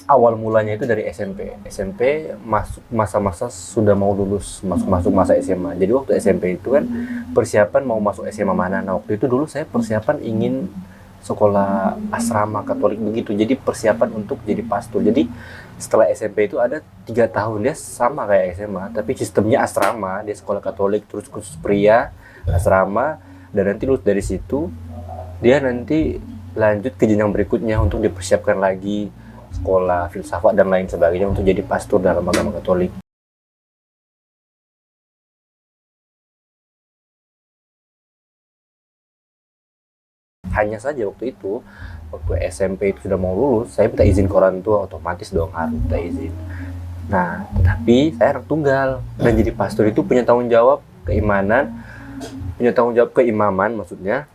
Awal mulanya itu dari SMP. SMP masuk masa-masa sudah mau lulus, masuk masa SMA. Jadi waktu SMP itu kan persiapan mau masuk SMA mana. Nah, waktu itu dulu saya persiapan ingin sekolah asrama Katolik begitu. Jadi persiapan untuk jadi pastor. Jadi setelah SMP itu ada 3 tahun, dia sama kayak SMA, tapi sistemnya asrama. Dia sekolah Katolik, terus khusus pria, asrama, dan nanti lulus dari situ dia nanti lanjut ke jenjang berikutnya untuk dipersiapkan lagi sekolah filsafat dan lain sebagainya untuk jadi pastor dalam agama Katolik. Hanya saja waktu SMP itu sudah mau lulus, saya minta izin ke orang tua, otomatis dong harus minta izin. Nah, tapi saya anak tunggal, dan jadi pastor itu punya tanggung jawab keimanan, punya tanggung jawab keimaman maksudnya,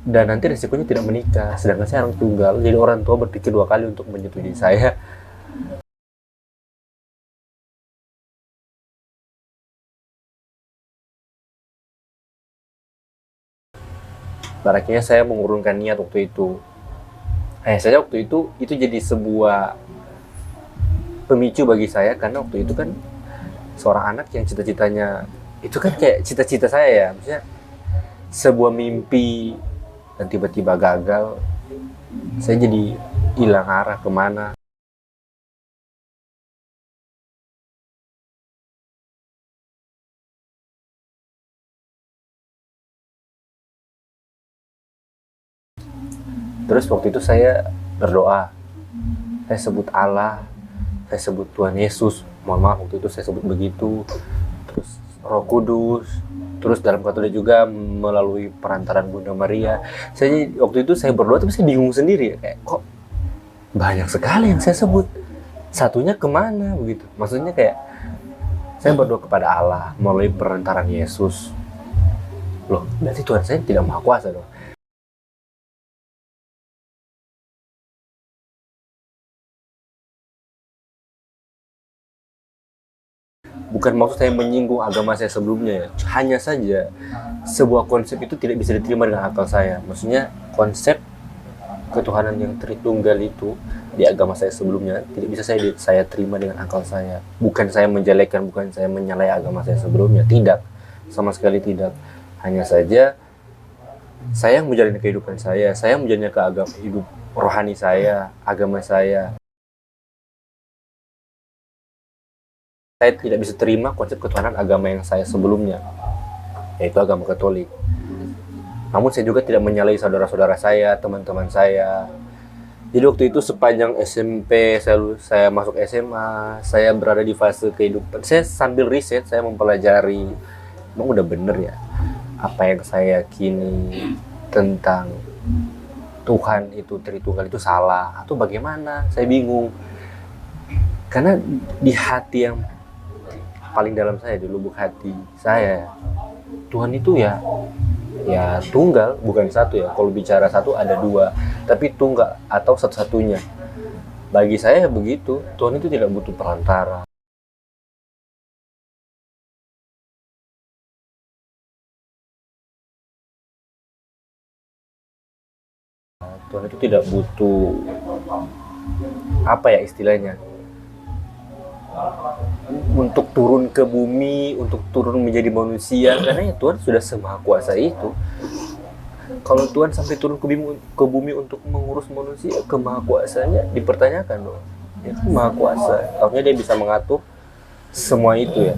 dan nanti resikonya tidak menikah. Sedangkan saya anak tunggal, jadi orang tua berpikir 2 kali untuk menyetujui saya. Pada akhirnya saya mengurungkan niat waktu itu. Saya waktu itu jadi sebuah pemicu bagi saya, karena waktu itu kan seorang anak yang cita-citanya itu kan kayak cita-cita saya ya, maksudnya sebuah mimpi, dan tiba-tiba gagal. Saya jadi hilang arah kemana. Terus waktu itu saya berdoa, saya sebut Allah, saya sebut Tuhan Yesus, mohon maaf waktu itu saya sebut begitu, terus Roh Kudus, terus dalam Katolik juga melalui perantaran Bunda Maria. Saya waktu itu saya berdoa, tapi saya bingung sendiri, kayak kok banyak sekali yang saya sebut, satunya kemana begitu. Maksudnya kayak saya berdoa kepada Allah melalui perantaran Yesus. Loh, berarti Tuhan saya tidak maha kuasa dong. Bukan maksud saya menyinggung agama saya sebelumnya ya. Hanya saja sebuah konsep itu tidak bisa diterima dengan akal saya. Maksudnya konsep ketuhanan yang Tritunggal itu di agama saya sebelumnya tidak bisa saya terima dengan akal saya. Bukan saya menjelekkan, bukan saya menyalahi agama saya sebelumnya, tidak, sama sekali tidak. Hanya saja saya menjalani kehidupan saya menjalani ke agama hidup rohani saya, agama saya. Saya tidak bisa terima konsep ketuhanan agama yang saya sebelumnya, yaitu agama Katolik. Namun saya juga tidak menyalahi saudara-saudara saya, teman-teman saya. Jadi waktu itu sepanjang SMP, saya masuk SMA, saya berada di fase kehidupan. Saya sambil riset, saya mempelajari, emang udah bener ya apa yang saya yakini tentang Tuhan itu Tritunggal itu salah atau bagaimana? Saya bingung. Karena di hati yang paling dalam saya, di lubuk hati saya, Tuhan itu ya tunggal, bukan satu ya. Kalau bicara satu ada dua, tapi tunggal atau satu-satunya. Bagi saya begitu, Tuhan itu tidak butuh perantara. Tuhan itu tidak butuh apa ya istilahnya, untuk turun ke bumi, untuk turun menjadi manusia, karena ya Tuhan sudah semaha kuasa itu. Kalau Tuhan sampai turun ke bumi untuk mengurus manusia, kemahakuasaannya dipertanyakan dong. Dia kan maha kuasa, harusnya dia bisa mengatur semua itu ya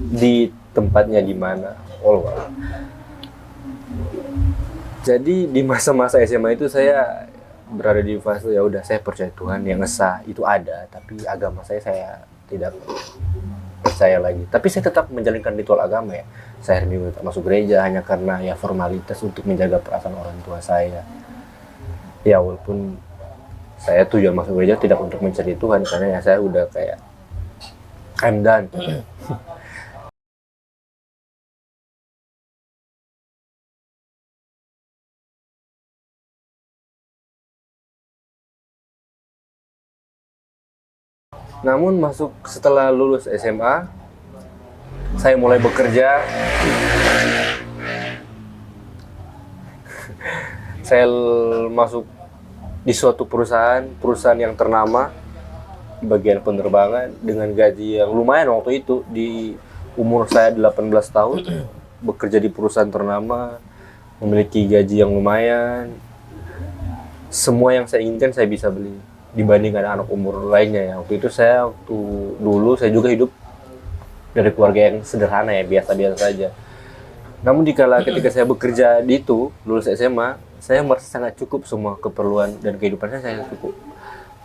di tempatnya di mana. Allah. Jadi di masa-masa SMA itu saya berada di fase ya udah, saya percaya Tuhan yang esa itu ada, tapi agama saya tidak percaya percaya lagi. Tapi saya tetap menjalankan ritual agama ya. Saya hari Minggu tetap masuk gereja hanya karena ya formalitas untuk menjaga perasaan orang tua saya. Ya walaupun saya tujuan masuk gereja tidak untuk mencari Tuhan, karena ya saya udah kayak I'm done. Namun setelah lulus SMA, saya mulai bekerja. Saya masuk di suatu perusahaan yang ternama di bagian penerbangan dengan gaji yang lumayan waktu itu. Di umur saya 18 tahun, bekerja di perusahaan ternama, memiliki gaji yang lumayan. Semua yang saya inginkan saya bisa beli dibandingkan anak umur lainnya ya. Waktu dulu saya juga hidup dari keluarga yang sederhana ya, biasa-biasa saja. Namun ketika saya bekerja di itu, lulus SMA, saya merasa sangat cukup, semua keperluan dan kehidupan saya cukup.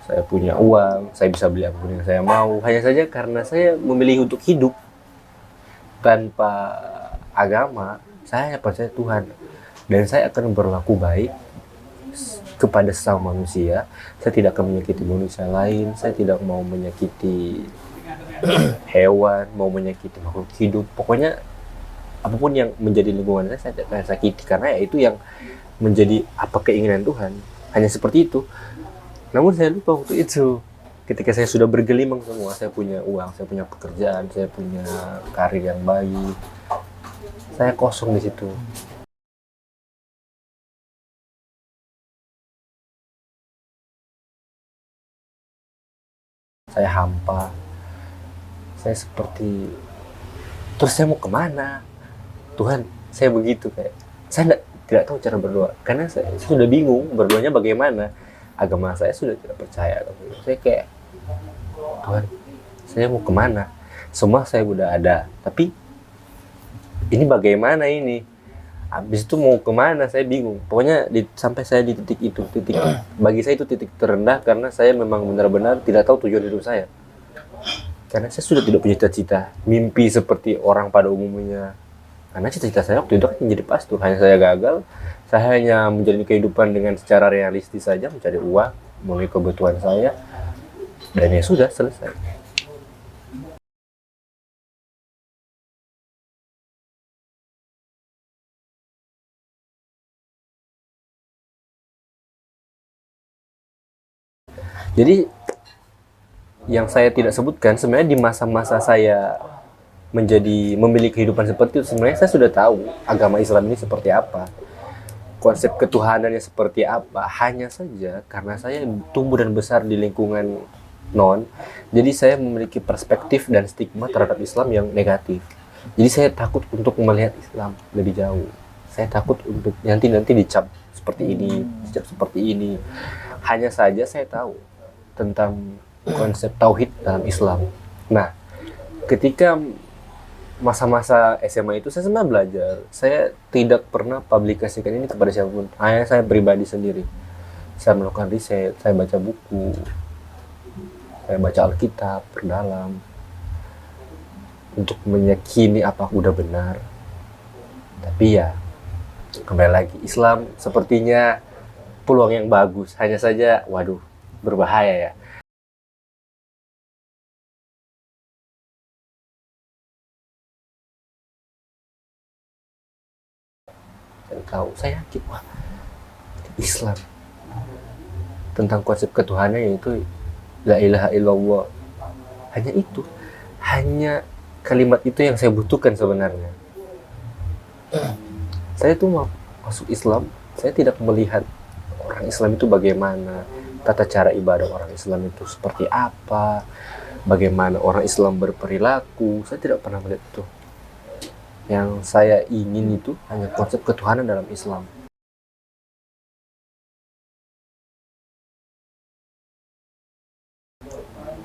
Saya punya uang, saya bisa beli apapun yang saya mau. Hanya saja karena saya memilih untuk hidup tanpa agama, saya hanya percaya Tuhan. Dan saya akan berlaku baik kepada sesama manusia. Saya tidak akan menyakiti manusia lain, saya tidak mau menyakiti hewan, mau menyakiti makhluk hidup. Pokoknya apapun yang menjadi lingkungan saya tidak akan sakiti, karena ya itu yang menjadi apa keinginan Tuhan. Hanya seperti itu. Namun saya lupa waktu itu, ketika saya sudah bergelimang semua, saya punya uang, saya punya pekerjaan, saya punya karir yang baik, saya kosong di situ. Saya hampa, saya seperti, terus saya mau kemana? Tuhan, saya begitu kayak, saya tidak tahu cara berdoa, karena saya sudah bingung berdoanya bagaimana. Agama saya sudah tidak percaya. Saya kayak, Tuhan, saya mau kemana? Semua saya udah ada, tapi ini bagaimana ini? Habis itu mau kemana? Saya bingung. Pokoknya sampai saya di titik itu, bagi saya itu titik terendah, karena saya memang benar-benar tidak tahu tujuan hidup saya. Karena saya sudah tidak punya cita-cita, mimpi seperti orang pada umumnya. Karena cita-cita saya waktu itu kan menjadi pastor, hanya saya gagal. Saya hanya menjalani kehidupan dengan secara realistis saja, mencari uang, memenuhi kebutuhan saya, dan ya sudah selesai. Jadi yang saya tidak sebutkan sebenarnya di masa-masa saya memiliki kehidupan seperti itu, sebenarnya saya sudah tahu agama Islam ini seperti apa, konsep ketuhanannya seperti apa. Hanya saja karena saya tumbuh dan besar di lingkungan non, jadi saya memiliki perspektif dan stigma terhadap Islam yang negatif. Jadi saya takut untuk melihat Islam lebih jauh. Saya takut untuk nanti dicap seperti ini, dicap seperti ini. Hanya saja saya tahu tentang konsep tauhid dalam Islam. Nah, ketika masa-masa SMA itu saya sebenarnya belajar. Saya tidak pernah publikasikan ini kepada siapapun. Hanya saya pribadi sendiri. Saya melakukan riset, saya baca buku, saya baca Alkitab, perdalam, untuk meyakini apa udah benar. Tapi ya, kembali lagi, Islam sepertinya peluang yang bagus. Hanya saja, waduh, berbahaya ya. Saya yakin, wah, Islam tentang konsep ketuhanan yaitu la ilaha illallah. Hanya kalimat itu yang saya butuhkan sebenarnya. Saya tuh mau masuk Islam, saya tidak melihat orang Islam itu bagaimana, tata cara ibadah orang Islam itu seperti apa, bagaimana orang Islam berperilaku. Saya tidak pernah melihat itu. Yang saya ingin itu hanya konsep ketuhanan dalam Islam.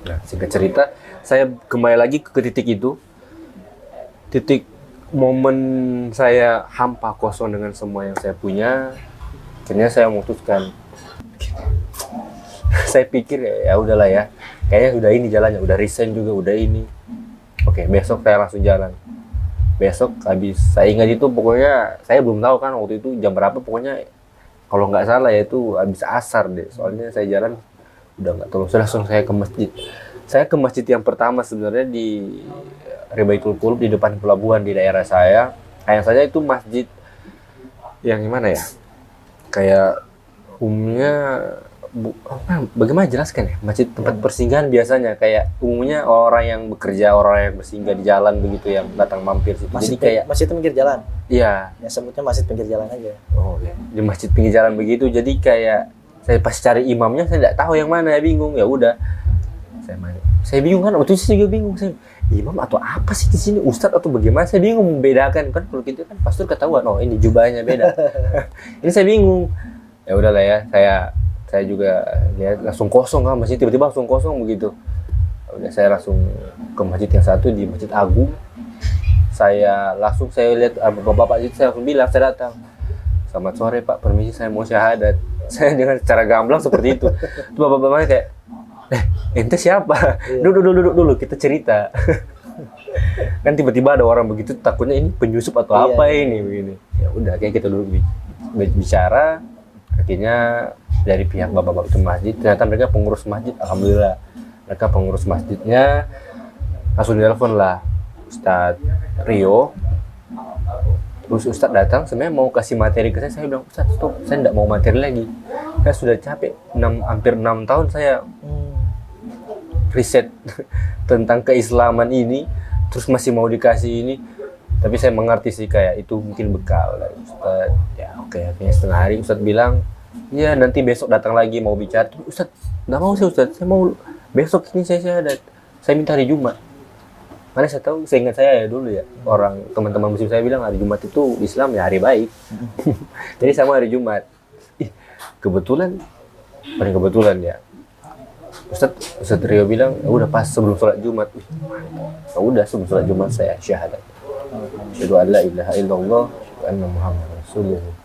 Nah, singkat cerita, saya kembali lagi ke titik itu. Titik momen saya hampa, kosong dengan semua yang saya punya. Akhirnya saya memutuskan. Saya pikir ya udahlah ya. Kayaknya udah ini jalannya, udah resign juga, udah ini. Oke, besok saya langsung jalan. Besok habis, saya ingat itu pokoknya saya belum tahu kan waktu itu jam berapa, pokoknya kalau nggak salah ya itu habis asar deh. Soalnya saya jalan udah nggak tahu, sudah langsung saya ke masjid. Saya ke masjid yang pertama sebenarnya di Ribaitul Qulub di depan pelabuhan di daerah saya. Kayak saja itu masjid yang gimana ya? Kayak umumnya bagaimana jelaskan ya? Masjid tempat persinggahan biasanya kayak umumnya orang yang bekerja, orang yang bersinggah di jalan begitu yang datang mampir situ. Masjid, Jadi kayak masjid pinggir jalan. iya, Ya sebutnya masjid pinggir jalan aja. oh ya, di masjid pinggir jalan begitu. Jadi kayak saya pas cari imamnya saya tidak tahu yang mana, ya bingung. Ya udah, saya bingung kan, waktu itu saya juga bingung, saya imam atau apa sih di sini, ustadz atau bagaimana, saya bingung membedakan kan. Kalau gitu kan pastor ketahuan, oh ini jubahnya beda. Ini saya bingung. Ya udahlah ya, saya juga lihat langsung kosong kan masjid, tiba-tiba langsung kosong begitu. Ya udah, saya langsung ke masjid yang satu di Masjid Agung. Saya lihat bapak-bapak itu, saya langsung bilang, saya datang, selamat sore Pak, permisi saya mau syahadat. Saya dengan cara gamblang seperti itu. Itu bapak-bapaknya kayak, ente siapa? Duduk, kita cerita. Kan tiba-tiba ada orang begitu, takutnya ini penyusup atau apa ini begini. Ya udah, kayak kita duduk bicara. Akhirnya dari pihak bapak-bapak itu masjid, ternyata mereka pengurus masjid. Alhamdulillah, mereka pengurus masjidnya. Langsung ditelepon lah Ustadz Rio. Terus Ustadz datang, sebenarnya mau kasih materi ke saya bilang, Ustadz stop, saya tidak mau materi lagi. Saya sudah capek, hampir 6 tahun saya riset tentang keislaman ini, terus masih mau dikasih ini. Tapi saya mengerti sih, kayak itu mungkin bekal lah Ustadz. Ya oke, akhirnya setengah hari Ustadz bilang, ya nanti besok datang lagi mau bicara. Ustadz, nggak mau sih Ustadz, saya mau besok ini saya minta hari Jumat. Mana saya tahu, seingat saya ya dulu ya, orang teman-teman muslim saya bilang hari Jumat itu Islam ya hari baik. Jadi sama hari Jumat. Kebetulan, paling kebetulan ya, Ustadz Rio bilang, ya udah pas sebelum sholat Jumat. Ya udah sebelum sholat Jumat saya syahadat. Asyhadu an la ilaha illallah wa anna Muhammadar Rasulullah.